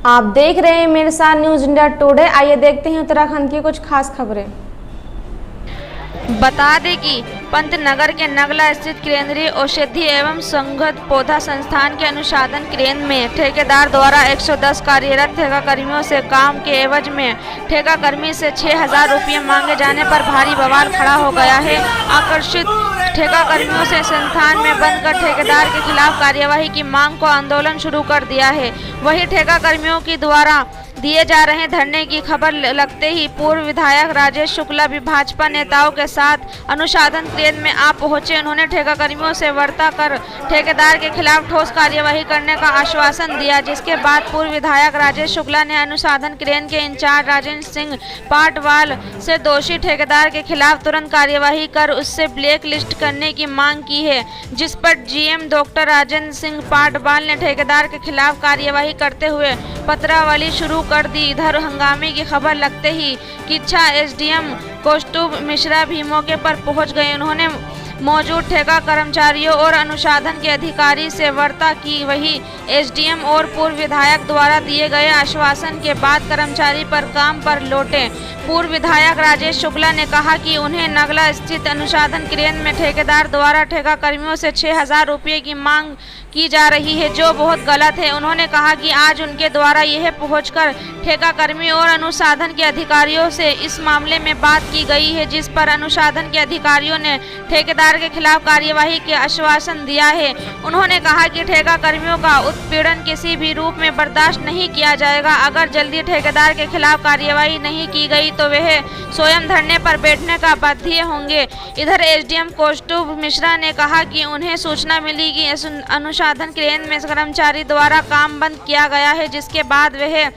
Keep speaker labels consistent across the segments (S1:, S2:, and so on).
S1: आप देख रहे हैं मेरे साथ न्यूज़ इंडिया टुडे। आइए देखते हैं उत्तराखंड की कुछ खास खबरें।
S2: बता दें कि पंतनगर के नगला स्थित केंद्रीय औषधि एवं संगत पौधा संस्थान के अनुसंधान केंद्र में ठेकेदार द्वारा 110 कार्यरत ठेकाकर्मियों से काम के एवज में ठेकाकर्मी से 6,000 रुपये मांगे जाने पर भारी बवाल खड़ा हो गया है। आकर्षित ठेकाकर्मियों से संस्थान में बंद कर ठेकेदार के खिलाफ कार्यवाही की मांग को आंदोलन शुरू कर दिया है। वहीं ठेकाकर्मियों के द्वारा दिए जा रहे धरने की खबर लगते ही पूर्व विधायक राजेश शुक्ला भी भाजपा नेताओं के साथ अनुसंधान केंद्र में आ पहुंचे। उन्होंने ठेकाकर्मियों से वार्ता कर ठेकेदार के खिलाफ ठोस कार्यवाही करने का आश्वासन दिया, जिसके बाद पूर्व विधायक राजेश शुक्ला ने अनुसंधान केंद्र के इंचार्ज राजेंद्र सिंह पाटवाल से दोषी ठेकेदार के खिलाफ तुरंत कार्यवाही कर उससे ब्लैक लिस्ट करने की मांग की है, जिस पर जीएम डॉक्टर राजेंद्र सिंह पाटवाल ने ठेकेदार के खिलाफ कार्यवाही करते हुए पत्रावली शुरू कर दी। इधर हंगामे की खबर लगते ही किच्छा एसडीएम कौस्तुभ मिश्रा भी मौके पर पहुंच गए। उन्होंने मौजूद ठेका कर्मचारियों और अनुसंधान के अधिकारी से वार्ता की। वही एसडीएम और पूर्व विधायक द्वारा दिए गए आश्वासन के बाद कर्मचारी पर काम पर लौटे। पूर्व विधायक राजेश शुक्ला ने कहा कि उन्हें नगला स्थित अनुसंधान केंद्र में ठेकेदार द्वारा ठेकाकर्मियों से 6,000 रुपये की मांग की जा रही है, जो बहुत गलत है। उन्होंने कहा कि आज उनके द्वारा यह पहुंचकर ठेकाकर्मी और अनुसंधान के अधिकारियों से इस मामले में बात की गई है, जिस पर अनुसंधान के अधिकारियों ने ठेकेदार के खिलाफ कार्यवाही के आश्वासन दिया है। उन्होंने कहा कि ठेकाकर्मियों का उत्पीड़न किसी भी रूप में बर्दाश्त नहीं किया जाएगा। अगर जल्दी ठेकेदार के खिलाफ कार्यवाही नहीं की गई तो वह स्वयं धरने पर बैठने का बाध्य होंगे। इधर एसडीएम कौस्तुभ मिश्रा ने कहा कि उन्हें सूचना मिली कि अनुसंधान केंद्र में कर्मचारी द्वारा काम बंद किया गया है, जिसके बाद वह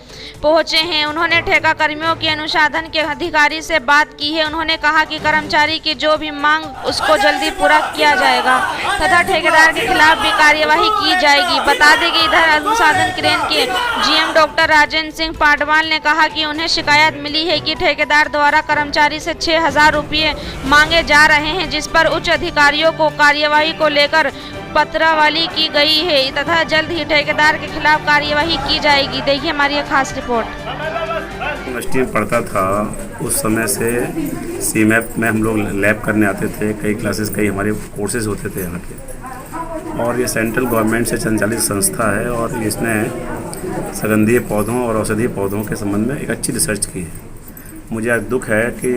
S2: पहुंचे हैं। उन्होंने ठेकाकर्मियों के अनुसंधान के अधिकारी से बात की है। उन्होंने कहा कि कर्मचारी की जो भी मांग उसको जल्दी पूरा किया जाएगा तथा ठेकेदार के खिलाफ भी कार्यवाही की जाएगी। बता दें कि इधर अनुसंधान केंद्र के जीएम डॉक्टर राजेंद्र सिंह पाटवाल ने कहा कि उन्हें शिकायत मिली है कि ठेकेदार द्वारा कर्मचारी से 6,000 रुपये मांगे जा रहे हैं, जिस पर उच्च अधिकारियों को कार्यवाही को लेकर पत्रावली की गई है तथा जल्द ही ठेकेदार के खिलाफ कार्यवाही की जाएगी। देखिए हमारी एक खास रिपोर्ट।
S3: यूनिवर्सिटी में पढ़ता था उस समय से सीमैप में हम लोग लैब करने आते थे। कई क्लासेस, कई हमारे कोर्सेज होते थे यहाँ के। और ये सेंट्रल गवर्नमेंट से संचालित संस्था है और इसने सुगंधीय पौधों और औषधीय पौधों के संबंध में एक अच्छी रिसर्च की है। मुझे आज दुख है कि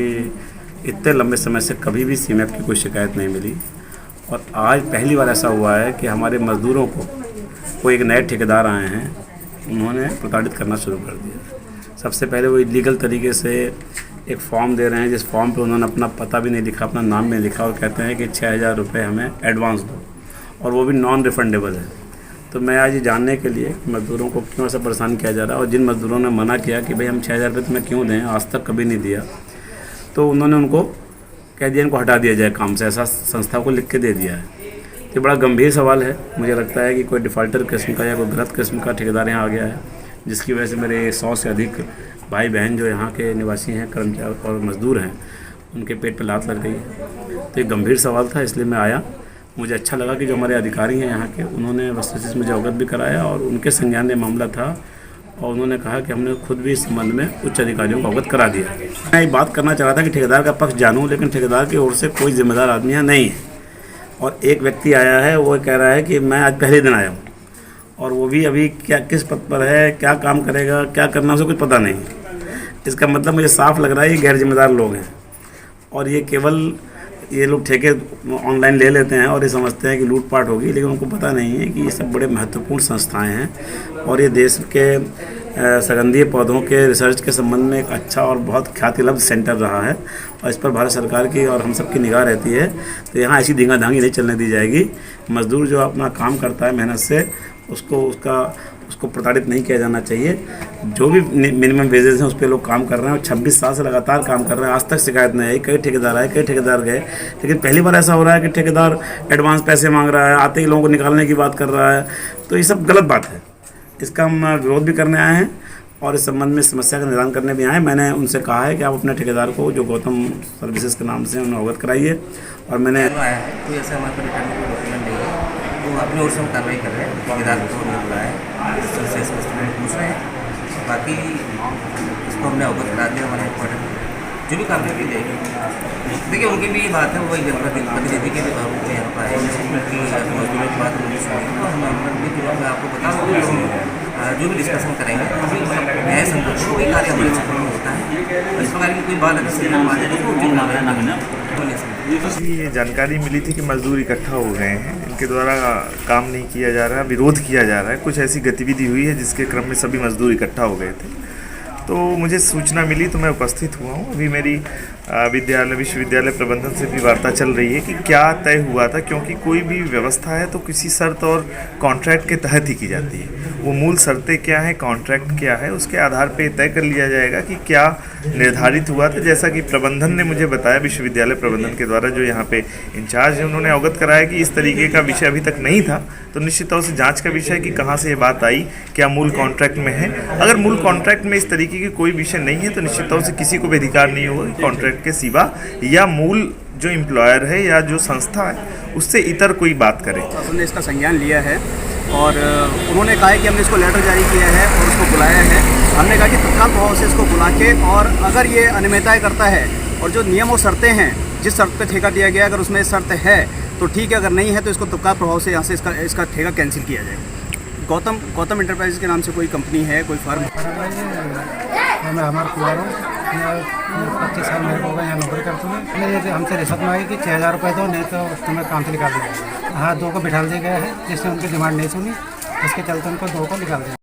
S3: इतने लंबे समय से कभी भी सीमैप की कोई शिकायत नहीं मिली और आज पहली बार ऐसा हुआ है कि हमारे मज़दूरों को एक नए ठेकेदार आए हैं, उन्होंने प्रताड़ित करना शुरू कर दिया। सबसे पहले वो इलीगल तरीके से एक फॉर्म दे रहे हैं, जिस फॉर्म पे उन्होंने अपना पता भी नहीं लिखा, अपना नाम भी नहीं लिखा और कहते हैं कि 6,000 रुपये हमें एडवांस दो और वो भी नॉन रिफंडेबल है। तो मैं आज ये जानने के लिए मज़दूरों को क्यों ऐसा परेशान किया जा रहा है और जिन मज़दूरों ने मना किया कि भाई हम 6,000 रुपये तुम्हें क्यों दें, आज तक कभी नहीं दिया, तो उन्होंने उनको कह दिया इनको हटा दिया जाए काम से, ऐसा संस्था को लिख के दे दिया है। ये बड़ा गंभीर सवाल है। मुझे लगता है कि कोई डिफ़ॉल्टर किस्म का या कोई गलत किस्म का ठेकेदार यहाँ आ गया है, जिसकी वजह से मेरे 100 से अधिक भाई बहन जो यहाँ के निवासी हैं, कर्मचारी और मज़दूर हैं, उनके पेट पर लात लग गई है। तो एक गंभीर सवाल था, इसलिए मैं आया। मुझे अच्छा लगा कि जो हमारे अधिकारी हैं यहाँ के, उन्होंने वस्तुस्थिति मुझे अवगत भी कराया और उनके संज्ञान में मामला था और उन्होंने कहा कि हमने खुद भी इस संबंध में उच्च अधिकारियों को अवगत करा दिया। मैं ये बात करना चाह रहा था कि ठेकेदार का पक्ष जानूं, लेकिन ठेकेदार की ओर से कोई जिम्मेदार आदमी यहाँ नहीं है और एक व्यक्ति आया है, वो कह रहा है कि मैं आज पहले दिन आया हूँ और वो भी अभी क्या किस पद पर है, क्या काम करेगा, क्या करना, उसे कुछ पता नहीं है। इसका मतलब मुझे साफ लग रहा है ये गैर जिम्मेदार लोग हैं और ये केवल ये लोग ठेके ऑनलाइन ले लेते हैं और ये समझते हैं कि लूटपाट होगी, लेकिन उनको पता नहीं है कि ये सब बड़े महत्वपूर्ण संस्थाएं हैं और ये देश के सुगंधीय पौधों के रिसर्च के संबंध में एक अच्छा और बहुत ख्यातिलब्ध सेंटर रहा है और इस पर भारत सरकार की और हम सब की निगाह रहती है। तो यहाँ ऐसी धींगाधांगी नहीं चलने दी जाएगी। मज़दूर जो अपना काम करता है मेहनत से, उसको प्रताड़ित नहीं किया जाना चाहिए। जो भी मिनिमम वेजेस हैं उस पर लोग काम कर रहे हैं और 26 साल से लगातार काम कर रहे हैं, आज तक शिकायत नहीं आई। कई ठेकेदार आए, कई ठेकेदार गए, लेकिन पहली बार ऐसा हो रहा है कि ठेकेदार एडवांस पैसे मांग रहा है, आते ही लोगों को निकालने की बात कर रहा है। तो ये सब गलत बात है, इसका हम विरोध भी करने आए हैं और इस संबंध में समस्या का निदान करने भी आए। मैंने उनसे कहा है कि आप अपने ठेकेदार को, जो गौतम सर्विसेज के नाम से, उन्हें अवगत कराइए और मैंने
S4: कोई ऐसा हमारे पर रिटर्न कोई डॉक्यूमेंट नहीं है, तो अपनी ओर से हम कार्रवाई कर रहे हैं। ठेकेदार को नहीं बुलाया है, पूछ रहे हैं बाकी इसको हमने अवगत करा दिया हमारे हेडक्वार्टर जो भी काम करके देंगे। देखिए उनकी भी बात है, वो एक प्रतिनिधि के रूप में यहाँ पर आए उनकी मजदूरों की बात उन्होंने सुनी, तो मैं आपको बता दूँ जो भी डिस्कशन करेंगे न्याय संगठन कोई कार्य हमारे क्षेत्र में होता है, इस प्रकार की कोई बात
S5: ये जानकारी मिली थी कि मजदूर इकट्ठा हो गए हैं, इनके द्वारा काम नहीं किया जा रहा है, विरोध किया जा रहा है, कुछ ऐसी गतिविधि हुई है जिसके क्रम में सभी मजदूर इकट्ठा हो गए थे। तो मुझे सूचना मिली तो मैं उपस्थित हुआ हूँ। अभी मेरी विश्वविद्यालय प्रबंधन से भी वार्ता चल रही है कि क्या तय हुआ था, क्योंकि कोई भी व्यवस्था है तो किसी शर्त और कॉन्ट्रैक्ट के तहत ही की जाती है। वो मूल शर्तें क्या हैं, कॉन्ट्रैक्ट क्या है, उसके आधार पे तय कर लिया जाएगा कि क्या निर्धारित हुआ था। जैसा कि प्रबंधन ने मुझे बताया, विश्वविद्यालय प्रबंधन के द्वारा जो यहाँ पे इंचार्ज है उन्होंने अवगत कराया कि इस तरीके का विषय अभी तक नहीं था, तो निश्चित तौर से जाँच का विषय कि कहाँ से ये बात आई, क्या मूल कॉन्ट्रैक्ट में है। अगर मूल कॉन्ट्रैक्ट में इस तरीके की कोई विषय नहीं है तो निश्चित तौर से किसी को भी अधिकार नहीं होगा कि कॉन्ट्रैक्ट के सिवा या मूल जो एम्प्लॉयर है या जो संस्था है उससे इतर कोई बात करे।
S6: शासन ने इसका संज्ञान लिया है और उन्होंने कहा है कि हमने इसको लेटर जारी किया है और उसको बुलाया है। हमने कहा कि तत्काल प्रभाव से इसको बुला के, और अगर ये अनियमितताएं करता है और जो नियम और शर्तें हैं, जिस शर्त पे ठेका दिया गया, अगर उसमें शर्त है तो ठीक है, अगर नहीं है तो इसको तत्काल प्रभाव से यहाँ से इसका ठेका कैंसिल किया जाए। गौतम इंटरप्राइजेज के नाम से कोई कंपनी है, कोई फर्म?
S7: मैं हमारा कुमार हूँ, 25 साल मेरे को यहाँ नौकरी करता हूँ। मैंने हमसे रिश्वत मांगी कि 6,000 रुपये दो, नहीं तो तुम्हें काम से निकाल दिया। हाँ, 2 को बिठा दिया गया है, जिसने उनकी डिमांड नहीं सुनी, उसके चलते उनको 2 को निकाल दिया।